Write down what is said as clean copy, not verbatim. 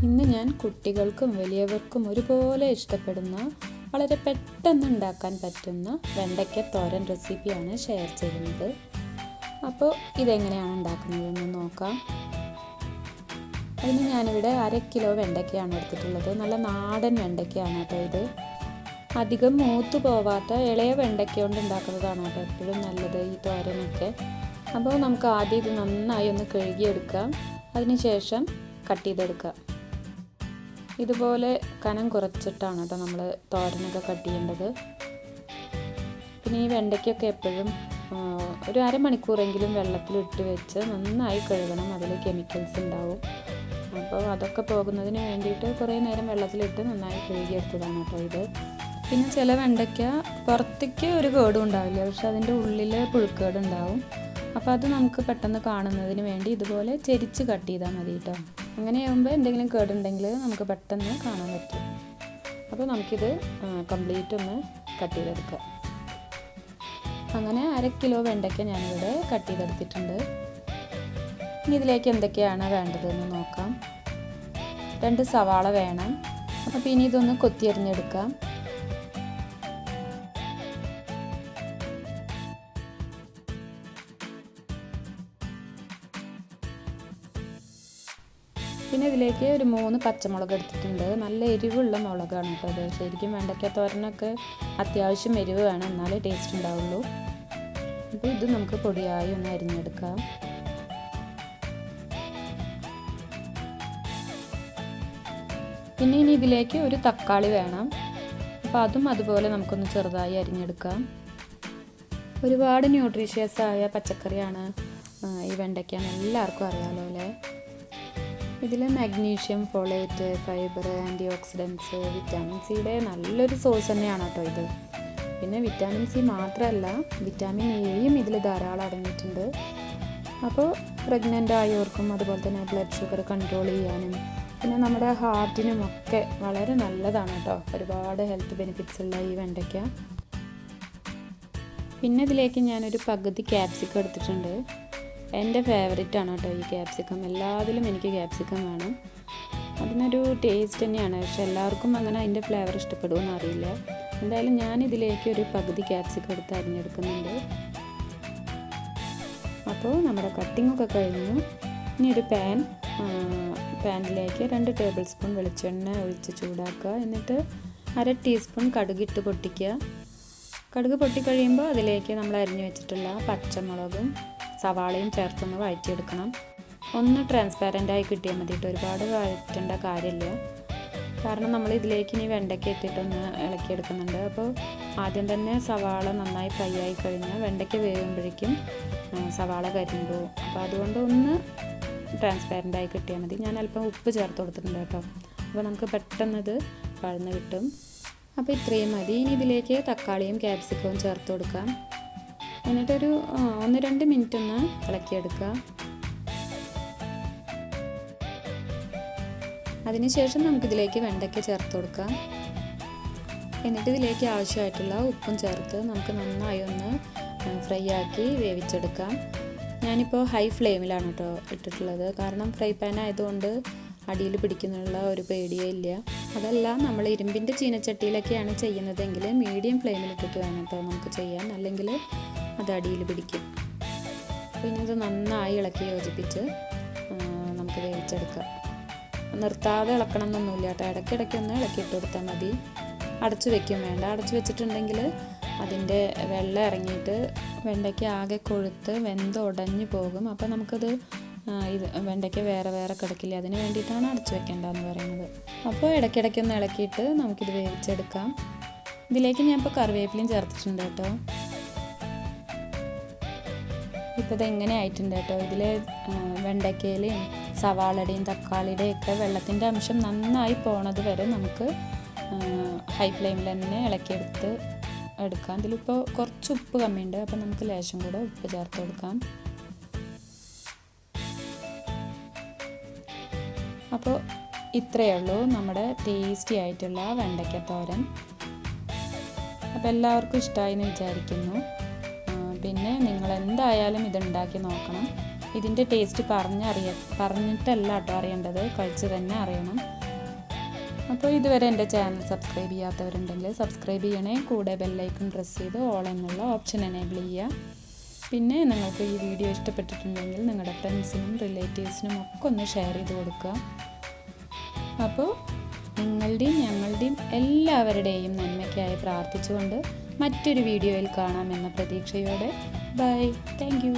ഇന്ന് ഞാൻ കുട്ടികൾക്കും വലിയവർക്കും ഒരുപോലെ ഇഷ്ടപ്പെടുന്ന വളരെ പെട്ടെന്ന് ഉണ്ടാക്കാൻ പറ്റുന്ന വെണ്ടയ്ക്ക തോരൻ റെസിപ്പിയാണ് ഷെയർ ചെയ്യുന്നത്. അപ്പോൾ ഇതെങ്ങനെയാണ് ഉണ്ടാക്കുന്നതെന്ന് നോക്കാം. അതിന് ഞാനിവിടെ 1/2 കിലോ വെണ്ടയ്ക്കയാണ് എടുത്തിട്ടുള്ളത്. നല്ല നാടൻ വെണ്ടയ്ക്കയാണ് കേട്ടോ ഇത്. അധികം മൂത്ത് പോവാത്ത ഇളയ വെണ്ടയ്ക്ക കൊണ്ട് ഉണ്ടാക്കുന്നതാണ് കേട്ടോ എപ്പോഴും നല്ലത് ഈ തോരനൊക്കെ. അപ്പോൾ നമുക്ക് ആദ്യം ഇത് നന്നായി ഒന്ന് കഴുകിയെടുക്കാം. അതിനുശേഷം കട്ട് ചെയ്തെടുക്കാം. ഇതുപോലെ കനം കുറച്ചിട്ടാണ് കേട്ടോ നമ്മൾ തോരനൊക്കെ കട്ട് ചെയ്യേണ്ടത്. പിന്നെ ഈ വെണ്ടയ്ക്കൊക്കെ എപ്പോഴും ഒരു അരമണിക്കൂറെങ്കിലും വെള്ളത്തിലിട്ട് വെച്ച് നന്നായി കഴുകണം. അതിൽ കെമിക്കൽസ് ഉണ്ടാവും. അപ്പോൾ അതൊക്കെ പോകുന്നതിന് വേണ്ടിയിട്ട് കുറേ നേരം വെള്ളത്തിലിട്ട് നന്നായി കഴുകിയെടുത്തതാണ് കേട്ടോ ഇത്. പിന്നെ ചില വെണ്ടയ്ക്ക പുറത്തേക്ക് ഒരു കേടും ഉണ്ടാവില്ല, പക്ഷെ അതിൻ്റെ ഉള്ളിൽ പുഴുക്കേട് ഉണ്ടാവും. അപ്പോൾ അത് നമുക്ക് പെട്ടെന്ന് കാണുന്നതിന് വേണ്ടി ഇതുപോലെ ചെരിച്ച് കട്ട് ചെയ്താൽ മതി കേട്ടോ. അങ്ങനെയാകുമ്പോൾ എന്തെങ്കിലും കേടുണ്ടെങ്കിൽ നമുക്ക് പെട്ടെന്ന് കാണാൻ പറ്റും. അപ്പോൾ നമുക്കിത് കംപ്ലീറ്റ് ഒന്ന് കട്ട് ചെയ്തെടുക്കാം. അങ്ങനെ 1/2 കിലോ വെണ്ടയ്ക്ക ഞാനിവിടെ കട്ട് ചെയ്തെടുത്തിട്ടുണ്ട്. ഇനി ഇതിലേക്ക് എന്തൊക്കെയാണ് വേണ്ടതെന്ന് നോക്കാം. 2 സവാള വേണം. അപ്പോൾ ഇനി ഇതൊന്ന് കൊത്തിയരിഞ്ഞെടുക്കാം. പിന്നെ ഇതിലേക്ക് ഒരു 3 പച്ചമുളക് എടുത്തിട്ടുണ്ട്. നല്ല എരിവുള്ള മുളകാണ് കേട്ടോ അത്. ശരിക്കും വെണ്ടയ്ക്ക തോരനൊക്കെ അത്യാവശ്യം എരിവ് വേണം, എന്നാലേ ടേസ്റ്റ് ഉണ്ടാവുള്ളൂ. അപ്പോൾ ഇത് നമുക്ക് പൊടിയായി ഒന്ന് അരിഞ്ഞെടുക്കാം. പിന്നെ ഇനി ഇതിലേക്ക് ഒരു തക്കാളി വേണം. അപ്പോൾ അതും അതുപോലെ നമുക്കൊന്ന് ചെറുതായി അരിഞ്ഞെടുക്കാം. ഒരുപാട് ന്യൂട്രീഷ്യസ് ആയ പച്ചക്കറിയാണ് ഈ വെണ്ടയ്ക്ക, എല്ലാവർക്കും അറിയാമല്ലോ അല്ലേ. ഇതിൽ magnesium, folate, fibre, antioxidants, vitamin സിയുടെ നല്ലൊരു സോഴ്സ് തന്നെയാണ് കേട്ടോ ഇത്. പിന്നെ വിറ്റാമിൻ സി മാത്രമല്ല, വിറ്റാമിൻ എയും ഇതിൽ ധാരാളം അടങ്ങിയിട്ടുണ്ട്. അപ്പോൾ പ്രഗ്നൻ്റ് ആയവർക്കും അതുപോലെ തന്നെ ബ്ലഡ് ഷുഗർ കൺട്രോൾ ചെയ്യാനും പിന്നെ നമ്മുടെ ഹാർട്ടിനുമൊക്കെ വളരെ നല്ലതാണ് കേട്ടോ. ഒരുപാട് ഹെൽത്ത് ബെനിഫിറ്റ്സ് ഉള്ള ഈ വെണ്ടയ്ക്ക. പിന്നെ ഇതിലേക്ക് ഞാനൊരു പകുതി ക്യാപ്സിക്കം എടുത്തിട്ടുണ്ട്. എൻ്റെ ഫേവറേറ്റാണ് കേട്ടോ ഈ ക്യാപ്സിക്കം. എല്ലാത്തിലും എനിക്ക് ക്യാപ്സിക്കം വേണം. അതിനൊരു ടേസ്റ്റ് തന്നെയാണ്, പക്ഷെ എല്ലാവർക്കും അങ്ങനെ അതിൻ്റെ ഫ്ലേവർ ഇഷ്ടപ്പെടുമെന്ന് അറിയില്ല. എന്തായാലും ഞാൻ ഒരു പകുതി ക്യാപ്സിക്കം എടുത്ത് അരിഞ്ഞെടുക്കുന്നുണ്ട്. അപ്പോൾ നമ്മുടെ കട്ടിങ്ങൊക്കെ കഴിഞ്ഞു. ഇനി ഒരു പാനിലേക്ക് 2 ടേബിൾ സ്പൂൺ വെളിച്ചെണ്ണ ഒഴിച്ച് ചൂടാക്കുക. എന്നിട്ട് 1/2 ടീസ്പൂൺ കടുകിട്ട് പൊട്ടിക്കുക. കടുക് പൊട്ടിക്കഴിയുമ്പോൾ അതിലേക്ക് നമ്മൾ അരിഞ്ഞു വെച്ചിട്ടുള്ള പച്ചമുളകും സവാളയും ചേർത്തൊന്ന് വഴറ്റിയെടുക്കണം. ഒന്ന് ട്രാൻസ്പാരൻ്റായി കിട്ടിയാൽ മതി കേട്ടോ, ഒരുപാട് വഴറ്റേണ്ട കാര്യമില്ല. കാരണം നമ്മൾ ഇതിലേക്ക് ഇനി വെണ്ടയ്ക്ക ഇട്ടിട്ടൊന്ന് ഇളക്കിയെടുക്കുന്നുണ്ട്. അപ്പോൾ ആദ്യം തന്നെ സവാള നന്നായി ഫ്രൈ ആയി കഴിഞ്ഞാൽ വെണ്ടയ്ക്ക വേകുമ്പോഴേക്കും സവാള കരിഞ്ഞു പോകും. അപ്പോൾ അതുകൊണ്ട് ഒന്ന് ട്രാൻസ്പാരൻ്റായി കിട്ടിയാൽ മതി. ഞാൻ അല്പം ഉപ്പ് ചേർത്ത് കൊടുത്തിട്ടുണ്ട് കേട്ടോ. അപ്പോൾ നമുക്ക് പെട്ടെന്നത് വഴന്ന് കിട്ടും. അപ്പോൾ ഇത്രയും മതി. ഇനി ഇതിലേക്ക് തക്കാളിയും ക്യാപ്സിക്കവും ചേർത്ത് കൊടുക്കാം. എന്നിട്ടൊരു 1-2 മിനിറ്റ് ഒന്ന് ഇളക്കിയെടുക്കുക. അതിനുശേഷം നമുക്കിതിലേക്ക് വെണ്ടയ്ക്ക ചേർത്ത് കൊടുക്കാം. എന്നിട്ട് ഇതിലേക്ക് ആവശ്യമായിട്ടുള്ള ഉപ്പും ചേർത്ത് നമുക്ക് നന്നായി ഒന്ന് ഫ്രൈ ആക്കി വേവിച്ചെടുക്കാം. ഞാനിപ്പോൾ ഹൈ ഫ്ലെയിമിലാണ് കേട്ടോ ഇട്ടിട്ടുള്ളത്. കാരണം ഫ്രൈ പാൻ ആയതുകൊണ്ട് അടിയിൽ പിടിക്കുന്നുള്ള ഒരു പേടിയേ ഇല്ല. അതല്ല, നമ്മൾ ഇരുമ്പിൻ്റെ ചീനച്ചട്ടിയിലൊക്കെയാണ് ചെയ്യുന്നതെങ്കിൽ മീഡിയം ഫ്ലെയിമിലിട്ടിട്ട് വേണം കേട്ടോ നമുക്ക് ചെയ്യാൻ, അല്ലെങ്കിൽ അത് അടിയിൽ പിടിക്കും. പിന്നെ ഇത് നന്നായി ഇളക്കി യോജിപ്പിച്ച് നമുക്ക് വേവിച്ചെടുക്കാം. നിർത്താതെ ഇളക്കണം എന്നൊന്നുമില്ല കേട്ടോ, ഇടയ്ക്കിടയ്ക്ക് ഒന്ന് ഇളക്കിയിട്ട് കൊടുത്താൽ മതി. അടച്ചു വെക്കും വേണ്ട. അടച്ചു വെച്ചിട്ടുണ്ടെങ്കിൽ അതിൻ്റെ വെള്ളം ഇറങ്ങിയിട്ട് വെണ്ടയ്ക്ക ആകെ കൊഴുത്ത് വെന്തുടഞ്ഞു പോകും. അപ്പോൾ നമുക്കത് വെണ്ടയ്ക്ക വേറെ വേറെ കിടക്കില്ല. അതിന് വേണ്ടിയിട്ടാണ് അടച്ചു വെക്കേണ്ടതെന്ന് പറയുന്നത്. അപ്പോൾ ഇടയ്ക്കിടയ്ക്കൊന്ന് ഇളക്കിയിട്ട് നമുക്കിത് വേവിച്ചെടുക്കാം. ഇതിലേക്ക് ഞാൻ ഇപ്പോൾ കറിവേപ്പിലയും ചേർത്തിട്ടുണ്ട് കേട്ടോ. ഇപ്പോൾ ഇതെങ്ങനെ ആയിട്ടുണ്ട് കേട്ടോ. ഇതിൽ വെണ്ടയ്ക്കയിലെയും സവാളയുടെയും തക്കാളിയുടെയും ഒക്കെ വെള്ളത്തിൻ്റെ അംശം നന്നായി പോണത് വരെ നമുക്ക് ഹൈ ഫ്ലെയിമിൽ തന്നെ എടുക്കാം. ഇതിലിപ്പോൾ കുറച്ച് ഉപ്പ് കമ്മിയുണ്ട്, അപ്പോൾ നമുക്ക് ലേശം കൂടെ ഉപ്പ് ചേർത്ത് കൊടുക്കാം. അപ്പോൾ ഇത്രയേ ഉള്ളൂ നമ്മുടെ ടേസ്റ്റി ആയിട്ടുള്ള വെണ്ടയ്ക്ക തോരൻ. അപ്പോൾ എല്ലാവർക്കും ഇഷ്ടമായി എന്ന് വിചാരിക്കുന്നു. പിന്നെ നിങ്ങൾ എന്തായാലും ഇതുണ്ടാക്കി നോക്കണം. ഇതിൻ്റെ ടേസ്റ്റ് പറഞ്ഞിട്ടല്ല കേട്ടോ അറിയേണ്ടത്, കഴിച്ച് തന്നെ അറിയണം. അപ്പോൾ ഇതുവരെ എൻ്റെ ചാനൽ സബ്സ്ക്രൈബ് ചെയ്യാത്തവരുണ്ടെങ്കിൽ സബ്സ്ക്രൈബ് ചെയ്യണേ. കൂടെ ബെല്ലൈക്കൺ പ്രസ് ചെയ്ത് ഓൾ എന്നുള്ള ഓപ്ഷൻ എനേബിൾ ചെയ്യുക. പിന്നെ നിങ്ങൾക്ക് ഈ വീഡിയോ ഇഷ്ടപ്പെട്ടിട്ടുണ്ടെങ്കിൽ നിങ്ങളുടെ ഫ്രണ്ട്സിനും റിലേറ്റീവ്സിനും ഒക്കെ ഒന്ന് ഷെയർ ചെയ്ത് കൊടുക്കുക. അപ്പോൾ നിങ്ങളുടെയും ഞങ്ങളുടെയും എല്ലാവരുടെയും നന്മയ്ക്കായി പ്രാർത്ഥിച്ചുകൊണ്ട് മറ്റൊരു വീഡിയോയിൽ കാണാമെന്ന പ്രതീക്ഷയോടെ ബൈ. Thank you.